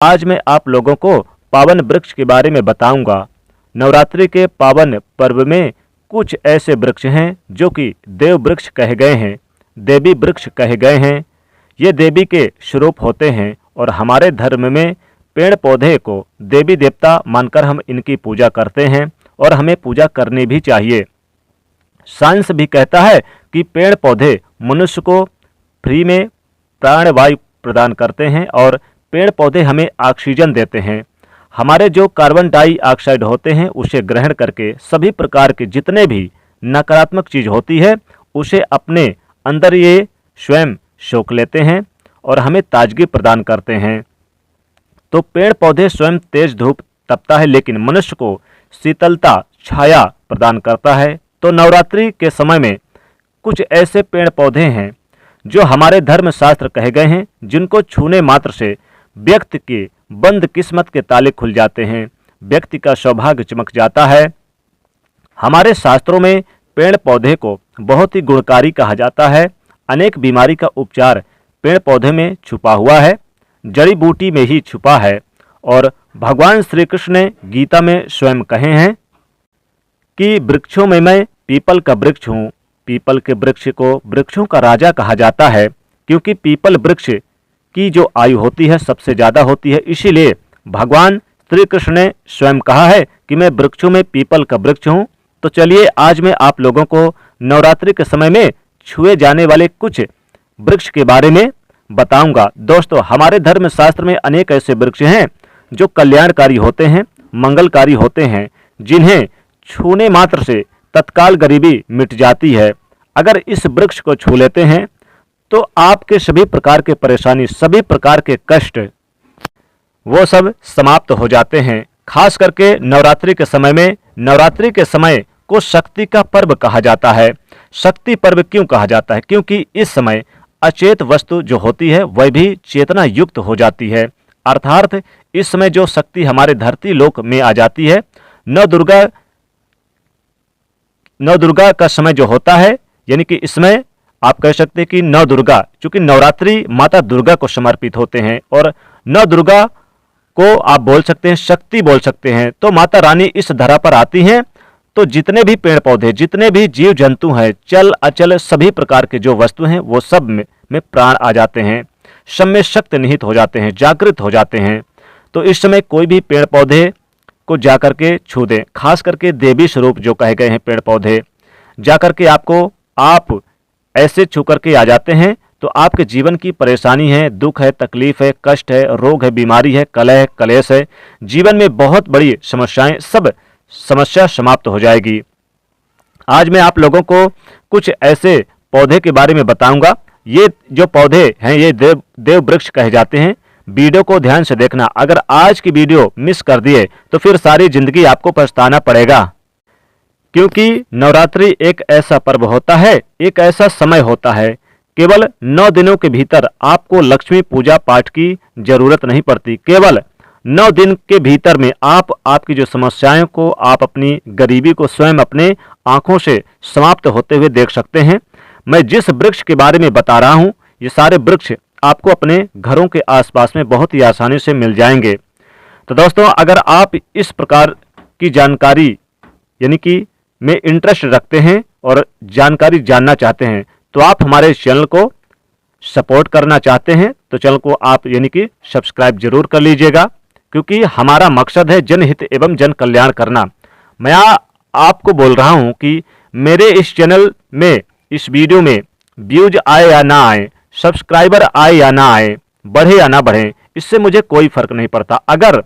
आज मैं आप लोगों को पावन वृक्ष के बारे में बताऊंगा। नवरात्रि के पावन पर्व में कुछ ऐसे वृक्ष हैं जो कि देव वृक्ष कहे गए हैं, देवी वृक्ष कहे गए हैं। ये देवी के स्वरूप होते हैं और हमारे धर्म में पेड़ पौधे को देवी देवता मानकर हम इनकी पूजा करते हैं और हमें पूजा करनी भी चाहिए। साइंस भी कहता है कि पेड़ पौधे मनुष्य को फ्री में प्राणवायु प्रदान करते हैं और पेड़ पौधे हमें ऑक्सीजन देते हैं। हमारे जो कार्बन डाइऑक्साइड होते हैं उसे ग्रहण करके सभी प्रकार के जितने भी नकारात्मक चीज़ होती है उसे अपने अंदर ये स्वयं सोख लेते हैं और हमें ताजगी प्रदान करते हैं। तो पेड़ पौधे स्वयं तेज धूप तपता है लेकिन मनुष्य को शीतलता छाया प्रदान करता है। तो नवरात्रि के समय में कुछ ऐसे पेड़ पौधे हैं जो हमारे धर्म शास्त्र कहे गए हैं, जिनको छूने मात्र से व्यक्ति के बंद किस्मत के ताले खुल जाते हैं, व्यक्ति का सौभाग्य चमक जाता है। हमारे शास्त्रों में पेड़ पौधे को बहुत ही गुणकारी कहा जाता है। अनेक बीमारी का उपचार पेड़ पौधे में छुपा हुआ है, जड़ी बूटी में ही छुपा है। और भगवान श्री कृष्ण ने गीता में स्वयं कहे हैं कि वृक्षों में मैं पीपल का वृक्ष हूँ। पीपल के वृक्ष को वृक्षों का राजा कहा जाता है क्योंकि पीपल वृक्ष की जो आयु होती है सबसे ज़्यादा होती है। इसीलिए भगवान श्री कृष्ण ने स्वयं कहा है कि मैं वृक्षों में पीपल का वृक्ष हूँ। तो चलिए आज मैं आप लोगों को नवरात्रि के समय में छुए जाने वाले कुछ वृक्ष के बारे में बताऊंगा। दोस्तों, हमारे धर्म शास्त्र में अनेक ऐसे वृक्ष हैं जो कल्याणकारी होते हैं, मंगलकारी होते हैं, जिन्हें छूने मात्र से तत्काल गरीबी मिट जाती है। अगर इस वृक्ष को छू लेते हैं तो आपके सभी प्रकार के परेशानी, सभी प्रकार के कष्ट वो सब समाप्त हो जाते हैं। खास करके नवरात्रि के समय में, नवरात्रि के समय को शक्ति का पर्व कहा जाता है। शक्ति पर्व क्यों कहा जाता है? क्योंकि इस समय अचेत वस्तु जो होती है वह भी चेतना युक्त हो जाती है। अर्थात इस समय जो शक्ति हमारे धरती लोक में आ जाती है, नव दुर्गा का समय जो होता है, यानी कि इसमें आप कह सकते हैं कि नव दुर्गा, चूंकि नवरात्रि माता दुर्गा को समर्पित होते हैं और नव दुर्गा को आप बोल सकते हैं शक्ति बोल सकते हैं। तो माता रानी इस धरा पर आती हैं तो जितने भी पेड़ पौधे, जितने भी जीव जंतु हैं, चल अचल सभी प्रकार के जो वस्तु हैं वो सब में प्राण आ जाते हैं, सब में शक्ति निहित हो जाते हैं, जागृत हो जाते हैं। तो इस समय कोई भी पेड़ पौधे को जाकर के छू दें, खास करके देवी स्वरूप जो कहे गए हैं पेड़ पौधे, जाकर के आप ऐसे छू करके आ जाते हैं तो आपके जीवन की परेशानी है, दुख है, तकलीफ है, कष्ट है, रोग है, बीमारी है, कलह है, कलेश है, जीवन में बहुत बड़ी समस्याएं, सब समस्या समाप्त हो जाएगी। आज मैं आप लोगों को कुछ ऐसे पौधे के बारे में बताऊंगा। ये जो पौधे हैं ये देव वृक्ष कहे जाते हैं। वीडियो को ध्यान से देखना। अगर आज की वीडियो मिस कर दिए तो फिर सारी जिंदगी आपको पछताना पड़ेगा, क्योंकि नवरात्रि एक ऐसा पर्व होता है, एक ऐसा समय होता है, केवल 9 दिनों के भीतर आपको लक्ष्मी पूजा पाठ की जरूरत नहीं पड़ती। केवल 9 दिन के भीतर में आप आपकी जो समस्याओं को, आप अपनी गरीबी को स्वयं अपने आंखों से समाप्त होते हुए देख सकते हैं। मैं जिस वृक्ष के बारे में बता रहा हूं, ये सारे वृक्ष आपको अपने घरों के आसपास में बहुत ही आसानी से मिल जाएंगे। तो दोस्तों, अगर आप इस प्रकार की जानकारी यानी कि में इंटरेस्ट रखते हैं और जानकारी जानना चाहते हैं तो आप हमारे चैनल को सपोर्ट करना चाहते हैं तो चैनल को आप यानी कि सब्सक्राइब जरूर कर लीजिएगा, क्योंकि हमारा मकसद है जनहित एवं जन कल्याण करना। मैं आपको बोल रहा हूं कि मेरे इस चैनल में, इस वीडियो में व्यूज आए या ना आए, सब्सक्राइबर आए या ना आए, बढ़े या ना बढ़े, इससे मुझे कोई फर्क नहीं पड़ता। अगर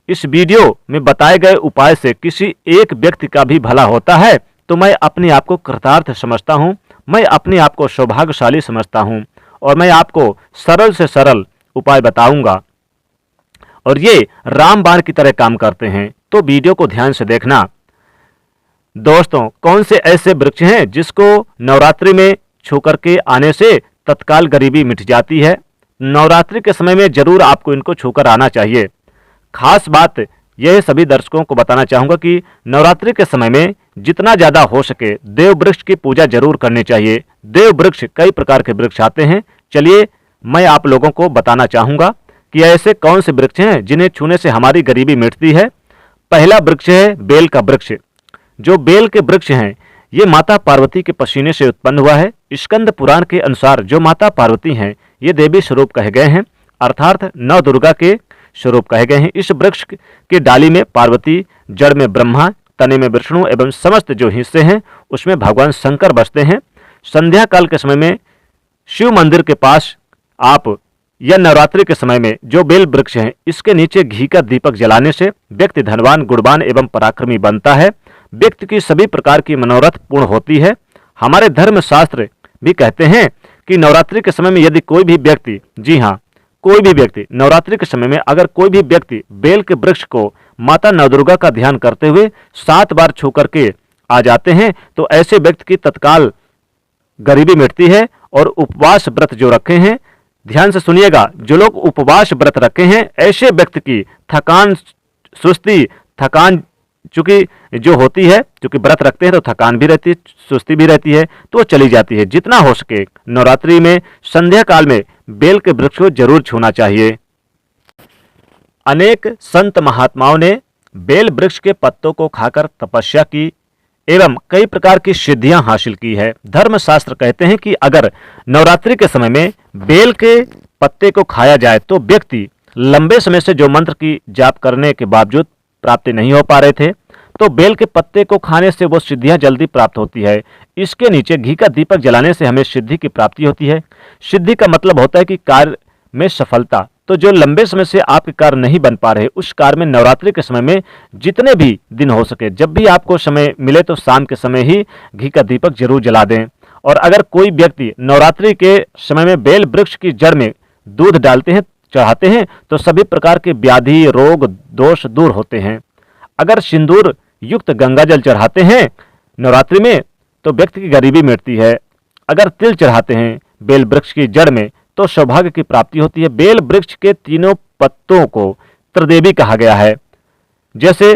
इस वीडियो में बताए गए उपाय से किसी एक व्यक्ति का भी भला होता है तो मैं अपने आप को कृतार्थ समझता हूं, मैं अपने आप को सौभाग्यशाली समझता हूं और मैं आपको सरल से सरल उपाय बताऊंगा और ये रामबाण की तरह काम करते हैं। तो वीडियो को ध्यान से देखना। दोस्तों, कौन से ऐसे वृक्ष हैं जिसको नवरात्रि में छू करके आने से तत्काल गरीबी मिट जाती है? नवरात्रि के समय में जरूर आपको इनको छूकर आना चाहिए। खास बात यह सभी दर्शकों को बताना चाहूंगा कि नवरात्रि के समय में जितना ज़्यादा हो सके देव वृक्ष की पूजा जरूर करनी चाहिए। देव वृक्ष कई प्रकार के वृक्ष आते हैं। चलिए मैं आप लोगों को बताना चाहूंगा कि कि ऐसे कौन से वृक्ष हैं जिन्हें छूने से हमारी गरीबी मिटती है। पहला वृक्ष है बेल का वृक्ष। जो बेल के वृक्ष हैं ये माता पार्वती के पसीने से उत्पन्न हुआ है। स्कंद पुराण के अनुसार जो माता पार्वती हैं ये देवी स्वरूप कहे गए हैं, अर्थात नव दुर्गा के स्वरूप कहे गए हैं। इस वृक्ष की डाली में पार्वती, जड़ में ब्रह्मा, तने में विष्णु एवं समस्त जो हिस्से हैं उसमें भगवान शंकर बसते हैं। संध्या काल के समय में शिव मंदिर के पास आप या नवरात्रि के समय में जो बेल वृक्ष हैं इसके नीचे घी का दीपक जलाने से व्यक्ति धनवान, गुणवान एवं पराक्रमी बनता है। व्यक्ति की सभी प्रकार की मनोरथ पूर्ण होती है। हमारे धर्म शास्त्र भी कहते हैं कि नवरात्रि के समय में यदि कोई भी व्यक्ति, जी हाँ, कोई भी व्यक्ति नवरात्रि के समय में अगर कोई भी व्यक्ति बेल के वृक्ष को माता नवदुर्गा का ध्यान करते हुए 7 बार छू करके आ जाते हैं तो ऐसे व्यक्ति की तत्काल गरीबी मिटती है। और उपवास व्रत जो रखे हैं, ध्यान से सुनिएगा, जो लोग उपवास व्रत रखे हैं ऐसे व्यक्ति की थकान, सुस्ती, थकान चूंकि जो होती है, चूंकि व्रत रखते हैं तो थकान भी रहती है, सुस्ती भी रहती है, तो वो चली जाती है। जितना हो सके नवरात्रि में संध्या काल में बेल के वृक्ष को जरूर छूना चाहिए। अनेक संत महात्माओं ने बेल वृक्ष के पत्तों को खाकर तपस्या की एवं कई प्रकार की सिद्धियां हासिल की है। धर्मशास्त्र कहते हैं कि अगर नवरात्रि के समय में बेल के पत्ते को खाया जाए तो व्यक्ति लंबे समय से जो मंत्र की जाप करने के बावजूद प्राप्ति नहीं हो पा रहे थे तो बेल के पत्ते को खाने से वो सिद्धियां जल्दी प्राप्त होती है। इसके नीचे घी का दीपक जलाने से हमें सिद्धि की प्राप्ति होती है। सिद्धि का मतलब होता है कि कार्य में सफलता। तो जो लंबे समय से आपके कार्य नहीं बन पा रहे उस कार्य में नवरात्रि के समय में जितने भी दिन हो सके, जब भी आपको समय मिले तो शाम के समय ही घी का दीपक जरूर जला दें। और अगर कोई व्यक्ति नवरात्रि के समय में बेल वृक्ष की जड़ में दूध डालते हैं, चढ़ाते हैं तो सभी प्रकार के व्याधि, रोग, दोष दूर होते हैं। अगर सिंदूर युक्त गंगा जल चढ़ाते हैं नवरात्रि में तो व्यक्ति की गरीबी मिटती है। अगर तिल चढ़ाते हैं बेल वृक्ष की जड़ में तो सौभाग्य की प्राप्ति होती है। बेल वृक्ष के तीनों पत्तों को त्रिदेवी कहा गया है। जैसे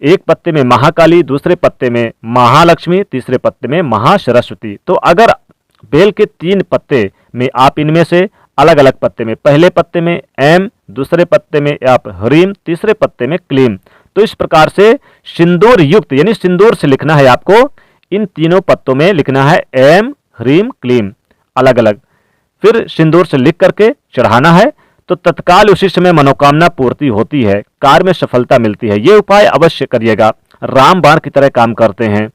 एक पत्ते में महाकाली, दूसरे पत्ते में महालक्ष्मी, तीसरे पत्ते में महासरस्वती। तो अगर बेल के 3 पत्ते में आप इनमें से अलग अलग पत्ते में, पहले पत्ते में एम, दूसरे पत्ते में आप ह्रीम, तीसरे पत्ते में क्लीम, तो इस प्रकार से सिंदूर युक्त, यानी सिंदूर से लिखना है आपको, इन तीनों पत्तों में लिखना है एम, ह्रीम, क्लीम अलग अलग, फिर सिंदूर से लिख करके चढ़ाना है तो तत्काल उसी समय मनोकामना पूर्ति होती है, कार्य में सफलता मिलती है। ये उपाय अवश्य करिएगा, रामबाण की तरह काम करते हैं।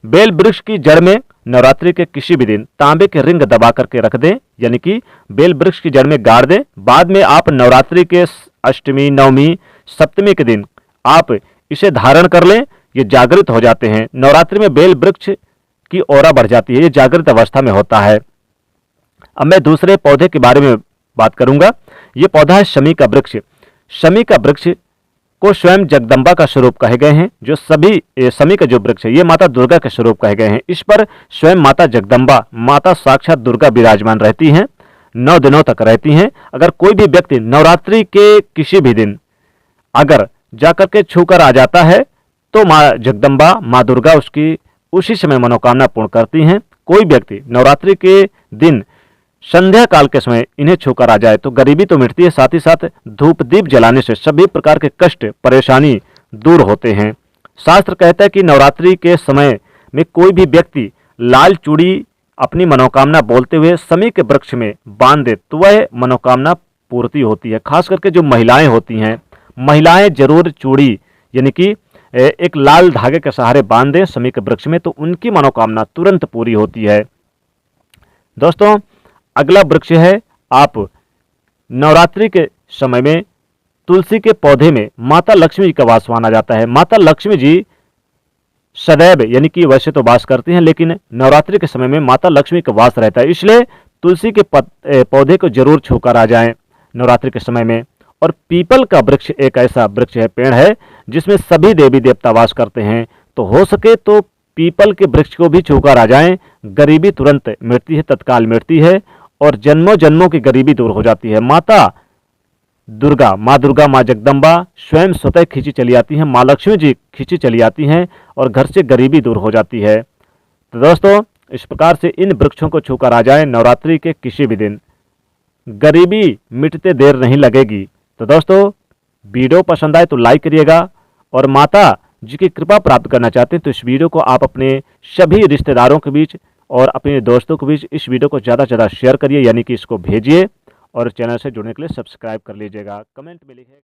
बेल वृक्ष की जड़ में नवरात्रि के किसी भी दिन तांबे के रिंग दबा करके रख दें, यानी कि बेल वृक्ष की जड़ में गाड़ दें। बाद में आप नवरात्रि के अष्टमी, नवमी, सप्तमी के दिन आप इसे धारण कर लें, ये जागृत हो जाते हैं। नवरात्रि में बेल वृक्ष की औरा बढ़ जाती है, ये जागृत अवस्था में होता है। अब मैं दूसरे पौधे के बारे में बात करूंगा। ये पौधा है शमी का वृक्ष। शमी का वृक्ष को स्वयं जगदम्बा का स्वरूप कहे गए हैं। जो सभी शमी का जो वृक्ष है ये माता दुर्गा के स्वरूप कहे गए हैं। इस पर स्वयं माता जगदम्बा, माता साक्षात दुर्गा विराजमान रहती हैं, 9 दिनों तक रहती हैं। अगर कोई भी व्यक्ति नवरात्रि के किसी भी दिन अगर जाकर के छू कर आ जाता है तो माँ जगदम्बा, माँ दुर्गा उसकी उसी समय मनोकामना पूर्ण करती हैं। कोई व्यक्ति नवरात्रि के दिन संध्या काल के समय इन्हें छूकर आ जाए तो गरीबी तो मिटती है, साथ ही साथ धूप दीप जलाने से सभी प्रकार के कष्ट, परेशानी दूर होते हैं। शास्त्र कहता है कि नवरात्रि के समय में कोई भी व्यक्ति लाल चूड़ी अपनी मनोकामना बोलते हुए शमी के वृक्ष में बांध दे तो वह मनोकामना पूर्ति होती है। खास करके जो महिलाएं होती हैं, महिलाएं जरूर चूड़ी यानी कि एक लाल धागे के सहारे बांध दें शमी के वृक्ष में तो उनकी मनोकामना तुरंत पूरी होती है। दोस्तों, अगला वृक्ष है, आप नवरात्रि के समय में तुलसी के पौधे में माता लक्ष्मी का वास माना जाता है। माता लक्ष्मी जी सदैव यानी कि वैसे तो वास करती हैं, लेकिन नवरात्रि के समय में माता लक्ष्मी का वास रहता है। इसलिए तुलसी के पौधे को जरूर छूकर आ जाएं नवरात्रि के समय में। और पीपल का वृक्ष एक ऐसा वृक्ष है, पेड़ है, जिसमें सभी देवी देवता वास करते हैं। तो हो सके तो पीपल के वृक्ष को भी छूकर आ जाएं, गरीबी तुरंत मिटती है, तत्काल मिटती है और जन्मों जन्मों की गरीबी दूर हो जाती है। माता दुर्गा, माँ जगदम्बा स्वयं स्वतः खींची चली आती हैं, माँ लक्ष्मी जी खींची चली आती हैं और घर से गरीबी दूर हो जाती है। तो दोस्तों, इस प्रकार से इन वृक्षों को छूकर आ जाएं नवरात्रि के किसी भी दिन, गरीबी मिटते देर नहीं लगेगी। तो दोस्तों वीडियो पसंद आए तो लाइक करिएगा, और माता जी की कृपा प्राप्त करना चाहते हैं तो इस वीडियो को आप अपने सभी रिश्तेदारों के बीच और अपने दोस्तों के बीच इस वीडियो को ज़्यादा से ज़्यादा शेयर करिए, यानी कि इसको भेजिए, और चैनल से जुड़ने के लिए सब्सक्राइब कर लीजिएगा। कमेंट में लिखिए।